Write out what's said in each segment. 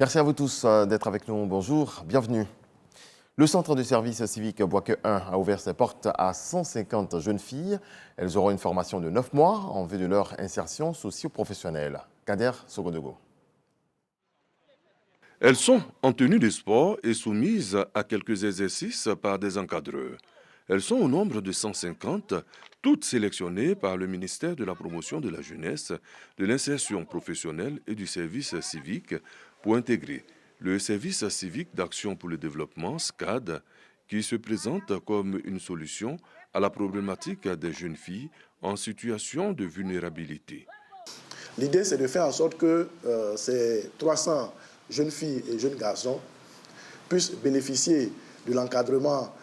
Merci à vous tous d'être avec nous. Bonjour, bienvenue. Le centre de service civique Boaké 1 a ouvert ses portes à 150 jeunes filles. Elles auront une formation de 9 mois en vue de leur insertion socio-professionnelle. Kader Sogodogo. Elles sont en tenue de sport et soumises à quelques exercices par des encadreurs. Elles sont au nombre de 150, toutes sélectionnées par le ministère de la Promotion de la Jeunesse, de l'Insertion professionnelle et du service civique pour intégrer le service civique d'action pour le développement, SCAD, qui se présente comme une solution à la problématique des jeunes filles en situation de vulnérabilité. L'idée, c'est de faire en sorte que ces 300 jeunes filles et jeunes garçons puissent bénéficier de l'encadrement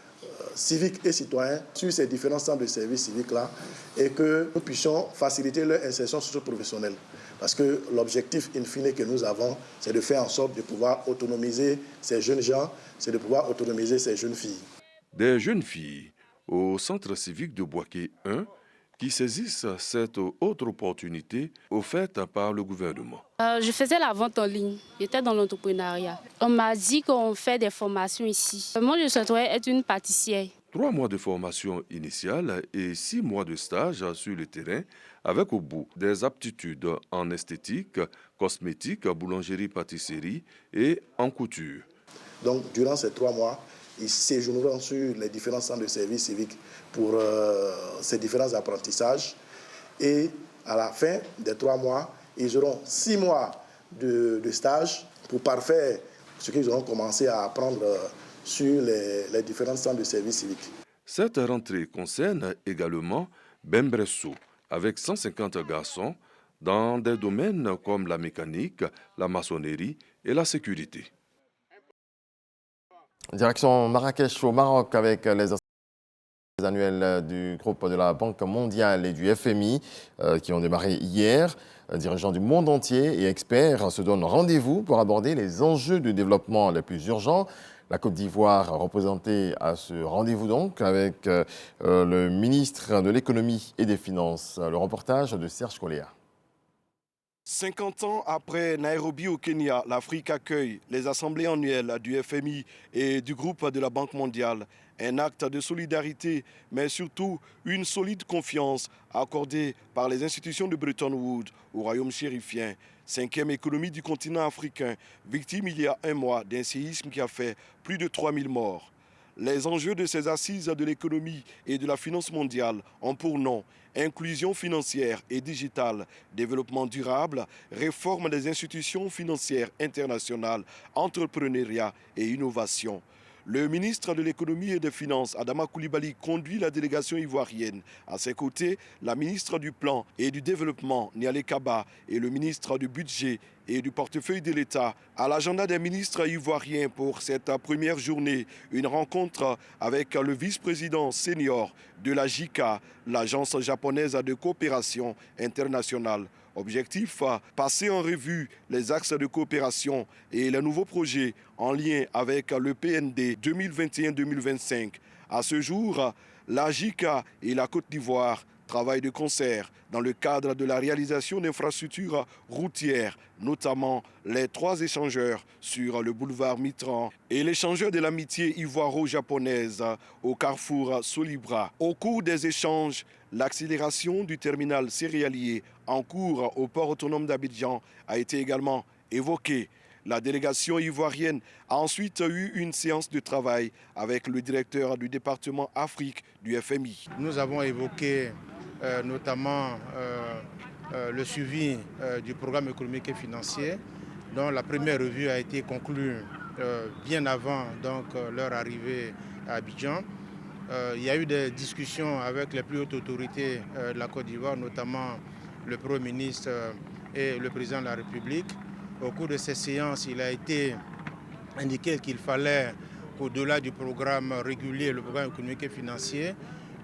civique et citoyen sur ces différents centres de services civiques-là et que nous puissions faciliter leur insertion socio-professionnelle. Parce que l'objectif in fine que nous avons, c'est de faire en sorte de pouvoir autonomiser ces jeunes gens, c'est de pouvoir autonomiser ces jeunes filles. Des jeunes filles au centre civique de Boaké 1 qui saisissent cette autre opportunité offerte par le gouvernement. Je faisais la vente en ligne, j'étais dans l'entrepreneuriat. On m'a dit qu'on fait des formations ici. Moi, je souhaiterais être une pâtissière. 3 mois de formation initiale et 6 mois de stage sur le terrain avec au bout des aptitudes en esthétique, cosmétique, boulangerie-pâtisserie et en couture. Donc, durant ces 3 mois, ils séjourneront sur les différents centres de services civiques pour ces différents apprentissages. Et à la fin des 3 mois, ils auront 6 mois de stage pour parfaire ce qu'ils auront commencé à apprendre sur les différents centres de services civiques. Cette rentrée concerne également Bembresso, avec 150 garçons dans des domaines comme la mécanique, la maçonnerie et la sécurité. Direction Marrakech au Maroc avec les annuels du groupe de la Banque mondiale et du FMI qui ont démarré hier. Dirigeants du monde entier et experts se donnent rendez-vous pour aborder les enjeux de développement les plus urgents. La Côte d'Ivoire représentée à ce rendez-vous donc avec le ministre de l'économie et des finances. Le reportage de Serge Coléa. 50 ans après Nairobi au Kenya, l'Afrique accueille les assemblées annuelles du FMI et du groupe de la Banque mondiale. Un acte de solidarité, mais surtout une solide confiance accordée par les institutions de Bretton Woods au royaume chérifien. 5e économie du continent africain, victime il y a un mois d'un séisme qui a fait plus de 3000 morts. Les enjeux de ces assises de l'économie et de la finance mondiale ont pour nom inclusion financière et digitale, développement durable, réforme des institutions financières internationales, entrepreneuriat et innovation. Le ministre de l'économie et des finances, Adama Coulibaly, conduit la délégation ivoirienne. À ses côtés, la ministre du plan et du développement, Nialé Kaba, et le ministre du budget et du portefeuille de l'État. À l'agenda des ministres ivoiriens pour cette première journée, une rencontre avec le vice-président senior de la JICA, l'agence japonaise de coopération internationale. Objectif, passer en revue les axes de coopération et les nouveaux projets en lien avec le PND 2021-2025. À ce jour, la JICA et la Côte d'Ivoire travaillent de concert dans le cadre de la réalisation d'infrastructures routières, notamment les 3 échangeurs sur le boulevard Mitterrand et l'échangeur de l'amitié ivoiro-japonaise au carrefour Solibra. Au cours des échanges, l'accélération du terminal céréalier en cours au port autonome d'Abidjan a été également évoquée. La délégation ivoirienne a ensuite eu une séance de travail avec le directeur du département Afrique du FMI. Nous avons évoqué notamment le suivi du programme économique et financier, dont la première revue a été conclue bien avant leur arrivée à Abidjan. Il y a eu des discussions avec les plus hautes autorités de la Côte d'Ivoire, notamment le Premier ministre et le Président de la République. Au cours de ces séances, il a été indiqué qu'il fallait, au-delà du programme régulier, le programme économique et financier,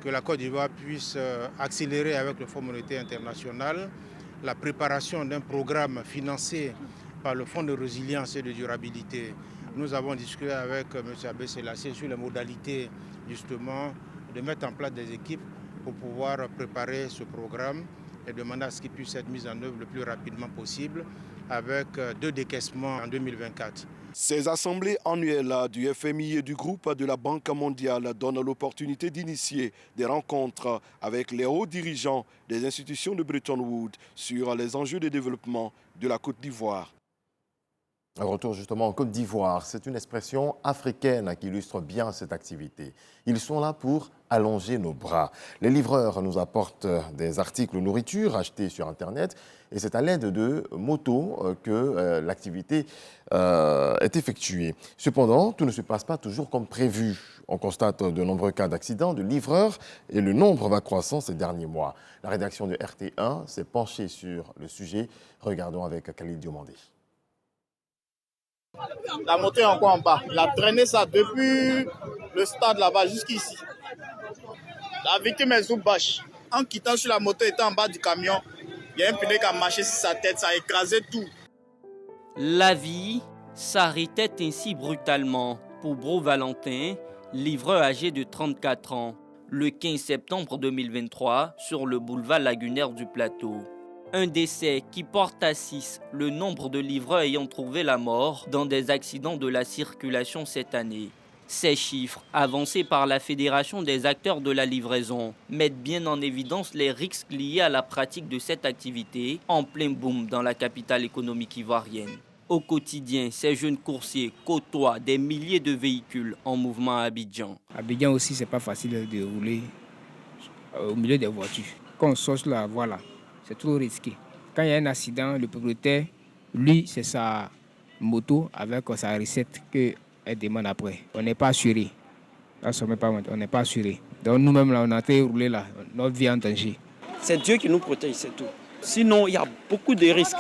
que la Côte d'Ivoire puisse accélérer avec le Fonds monétaire international la préparation d'un programme financé par le Fonds de résilience et de durabilité. Nous avons discuté avec M. Abbé Sélassié sur les modalités justement de mettre en place des équipes pour pouvoir préparer ce programme et demander à ce qu'ils puissent être mis en œuvre le plus rapidement possible avec 2 décaissements en 2024. Ces assemblées annuelles du FMI et du groupe de la Banque mondiale donnent l'opportunité d'initier des rencontres avec les hauts dirigeants des institutions de Bretton Woods sur les enjeux de développement de la Côte d'Ivoire. Un retour justement en Côte d'Ivoire, c'est une expression africaine qui illustre bien cette activité. Ils sont là pour allonger nos bras. Les livreurs nous apportent des articles nourriture achetés sur Internet et c'est à l'aide de motos que l'activité est effectuée. Cependant, tout ne se passe pas toujours comme prévu. On constate de nombreux cas d'accidents de livreurs et le nombre va croissant ces derniers mois. La rédaction de RT1 s'est penchée sur le sujet. Regardons avec Khalid Diomandé. La moto est encore en bas. Il a traîné ça depuis le stade là-bas jusqu'ici. La victime est sous bâche. En quittant sur la moto, étant en bas du camion, il y a un pneu qui a marché sur sa tête, ça a écrasé tout. La vie s'arrêtait ainsi brutalement pour Bro Valentin, livreur âgé de 34 ans, le 15 septembre 2023 sur le boulevard lagunaire du Plateau. Un décès qui porte à 6 le nombre de livreurs ayant trouvé la mort dans des accidents de la circulation cette année. Ces chiffres, avancés par la Fédération des acteurs de la livraison, mettent bien en évidence les risques liés à la pratique de cette activité en plein boom dans la capitale économique ivoirienne. Au quotidien, ces jeunes coursiers côtoient des milliers de véhicules en mouvement à Abidjan. Abidjan aussi, c'est pas facile de rouler au milieu des voitures. Quand on sort sur la voie là, c'est trop risqué. Quand il y a un accident, le propriétaire, lui, c'est sa moto avec sa recette qu'elle demande après. On n'est pas assuré. On n'est pas assuré. Donc nous-mêmes, là, on a été roulé là, notre vie est en danger. C'est Dieu qui nous protège, c'est tout. Sinon, il y a beaucoup de risques.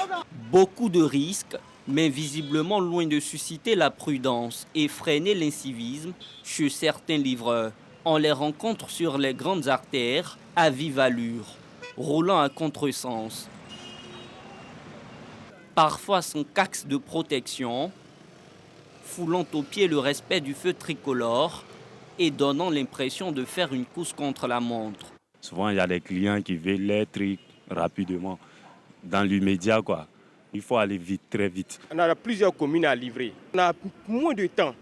Beaucoup de risques, mais visiblement loin de susciter la prudence et freiner l'incivisme chez certains livreurs. On les rencontre sur les grandes artères à vive allure, roulant à contresens. Parfois sans casque de protection, foulant aux pieds le respect du feu tricolore et donnant l'impression de faire une course contre la montre. Souvent, il y a des clients qui veulent les trucs rapidement, dans l'immédiat, quoi. Il faut aller vite, très vite. On a plusieurs communes à livrer. On a moins de temps.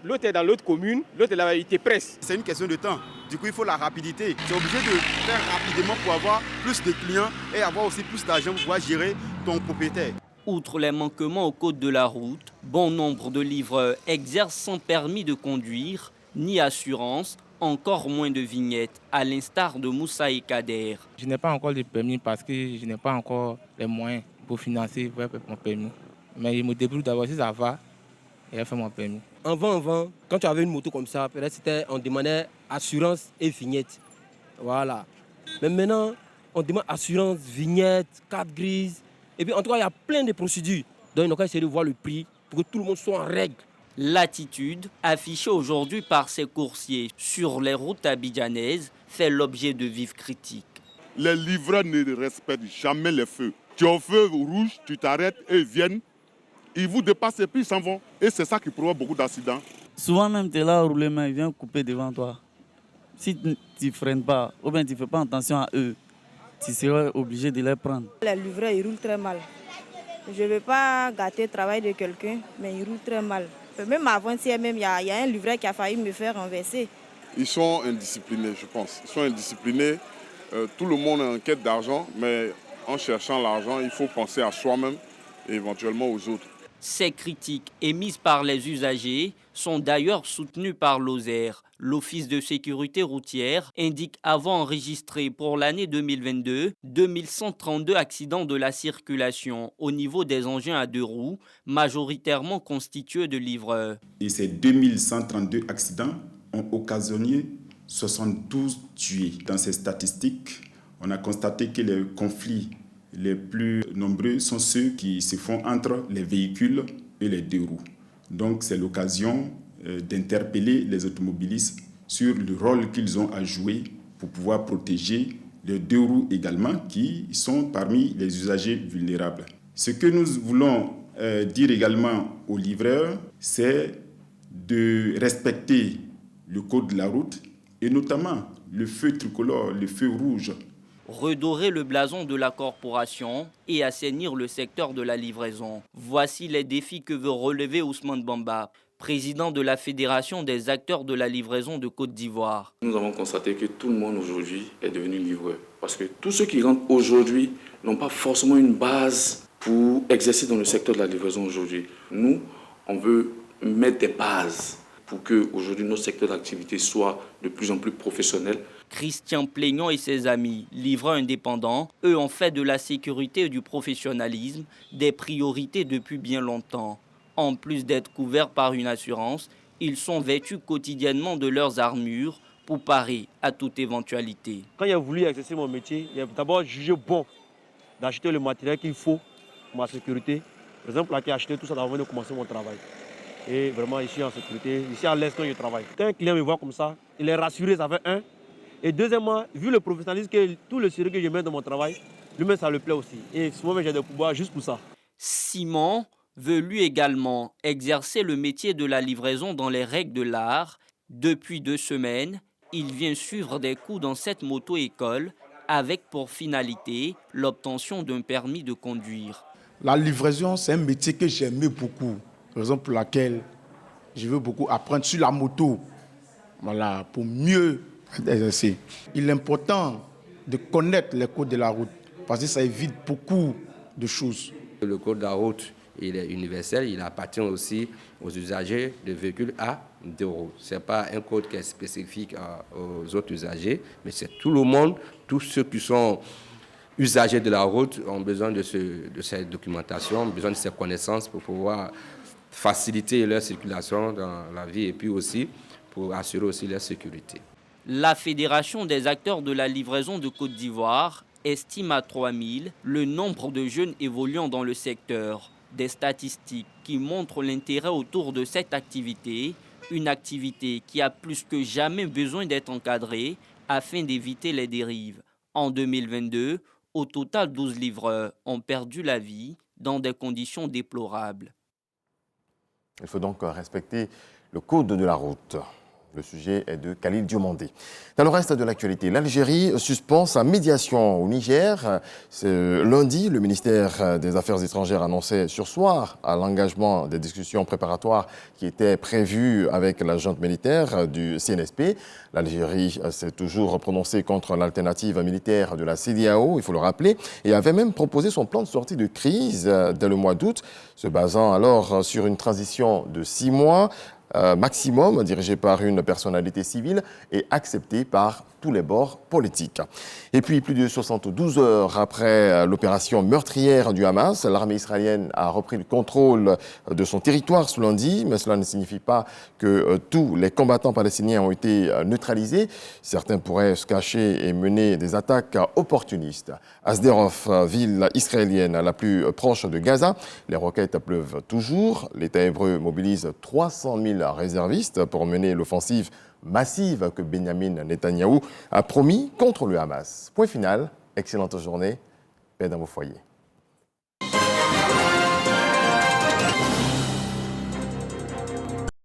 L'autre est dans l'autre commune, l'autre est là, il te presse. C'est une question de temps. Du coup, il faut la rapidité. C'est obligé de faire rapidement pour avoir plus de clients et avoir aussi plus d'argent pour pouvoir gérer ton propriétaire. Outre les manquements au code de la route, bon nombre de livreurs exercent sans permis de conduire, ni assurance, encore moins de vignettes, à l'instar de Moussa et Kader. Je n'ai pas encore de permis parce que je n'ai pas encore les moyens pour financer mon permis. Mais je me débrouille d'abord, si ça va, et je fais mon permis. Avant, quand tu avais une moto comme ça, peut-être on demandait assurance et vignette. Voilà. Mais maintenant, on demande assurance, vignette, carte grise. Et puis en tout cas, il y a plein de procédures. Donc on va essayer de voir le prix pour que tout le monde soit en règle. L'attitude affichée aujourd'hui par ces coursiers sur les routes abidjanaises fait l'objet de vives critiques. Les livreurs ne respectent jamais les feux. Tu es au feu rouge, tu t'arrêtes et ils viennent. Ils vous dépassent et puis ils s'en vont. Et c'est ça qui provoque beaucoup d'accidents. Souvent même, tu es là à rouler, mais ils viennent couper devant toi. Si tu ne freines pas, ou bien tu ne fais pas attention à eux, tu seras obligé de les prendre. Les livreurs, ils roulent très mal. Je ne veux pas gâter le travail de quelqu'un, mais ils roulent très mal. Même avant-hier, il y a un livreur qui a failli me faire renverser. Ils sont indisciplinés, je pense. Ils sont indisciplinés. Tout le monde est en quête d'argent, mais en cherchant l'argent, il faut penser à soi-même et éventuellement aux autres. Ces critiques émises par les usagers sont d'ailleurs soutenues par l'OSER. L'Office de sécurité routière indique avoir enregistré pour l'année 2022 2132 accidents de la circulation au niveau des engins à 2 roues, majoritairement constitués de livreurs. Et ces 2132 accidents ont occasionné 72 tués. Dans ces statistiques, on a constaté que les conflits les plus nombreux sont ceux qui se font entre les véhicules et les 2 roues. Donc c'est l'occasion d'interpeller les automobilistes sur le rôle qu'ils ont à jouer pour pouvoir protéger les 2 roues également, qui sont parmi les usagers vulnérables. Ce que nous voulons dire également aux livreurs, c'est de respecter le code de la route et notamment le feu tricolore, le feu rouge. redorer le blason de la corporation et assainir le secteur de la livraison. Voici les défis que veut relever Ousmane Bamba, président de la Fédération des acteurs de la livraison de Côte d'Ivoire. Nous avons constaté que tout le monde aujourd'hui est devenu livreur. Parce que tous ceux qui rentrent aujourd'hui n'ont pas forcément une base pour exercer dans le secteur de la livraison aujourd'hui. Nous, on veut mettre des bases pour que aujourd'hui notre secteur d'activité soit de plus en plus professionnel. Christian Pléignon et ses amis, livreurs indépendants, eux ont fait de la sécurité et du professionnalisme des priorités depuis bien longtemps. En plus d'être couverts par une assurance, ils sont vêtus quotidiennement de leurs armures pour parer à toute éventualité. Quand j'ai voulu exercer mon métier, j'ai d'abord jugé bon d'acheter le matériel qu'il faut pour ma sécurité. Par exemple, là, j'ai acheté tout ça avant de commencer mon travail. Et vraiment, ici en sécurité, ici à l'aise quand je travaille. Quand un client me voit comme ça, il est rassuré, ça fait un. Et deuxièmement, vu le professionnalisme, tout le sérieux que je mets dans mon travail, lui-même ça le plaît aussi. Et souvent, j'ai des pouvoirs juste pour ça. Simon veut lui également exercer le métier de la livraison dans les règles de l'art. Depuis 2 semaines, il vient suivre des cours dans cette moto-école avec pour finalité l'obtention d'un permis de conduire. La livraison, c'est un métier que j'aimais beaucoup. Raison pour laquelle je veux beaucoup apprendre sur la moto, voilà, pour mieux exercer. Il est important de connaître les codes de la route parce que ça évite beaucoup de choses. Le code de la route, il est universel, il appartient aussi aux usagers de véhicules à 2 roues. Ce n'est pas un code qui est spécifique aux autres usagers, mais c'est tout le monde, tous ceux qui sont usagers de la route ont besoin de cette documentation, ont besoin de ces connaissances pour pouvoir faciliter leur circulation dans la vie et puis aussi pour assurer aussi leur sécurité. La Fédération des acteurs de la livraison de Côte d'Ivoire estime à 3000 le nombre de jeunes évoluant dans le secteur. Des statistiques qui montrent l'intérêt autour de cette activité, une activité qui a plus que jamais besoin d'être encadrée afin d'éviter les dérives. En 2022, au total 12 livreurs ont perdu la vie dans des conditions déplorables. Il faut donc respecter le code de la route. Le sujet est de Khalil Diomandé. Dans le reste de l'actualité, l'Algérie suspend sa médiation au Niger. Lundi, le ministère des Affaires étrangères annonçait sur soir l'engagement des discussions préparatoires qui étaient prévues avec la junte militaire du CNSP. L'Algérie s'est toujours prononcée contre l'alternative militaire de la CEDEAO, il faut le rappeler, et avait même proposé son plan de sortie de crise dès le mois d'août, se basant alors sur une transition de 6 mois maximum, dirigé par une personnalité civile et accepté par tous les bords politiques. Et puis, plus de 72 heures après l'opération meurtrière du Hamas, l'armée israélienne a repris le contrôle de son territoire ce lundi, mais cela ne signifie pas que tous les combattants palestiniens ont été neutralisés. Certains pourraient se cacher et mener des attaques opportunistes. À Sderot, ville israélienne la plus proche de Gaza, les roquettes pleuvent toujours. L'État hébreu mobilise 300 000 réservistes pour mener l'offensive massive que Benjamin Netanyahou a promis contre le Hamas. Point final, excellente journée, paix dans vos foyers.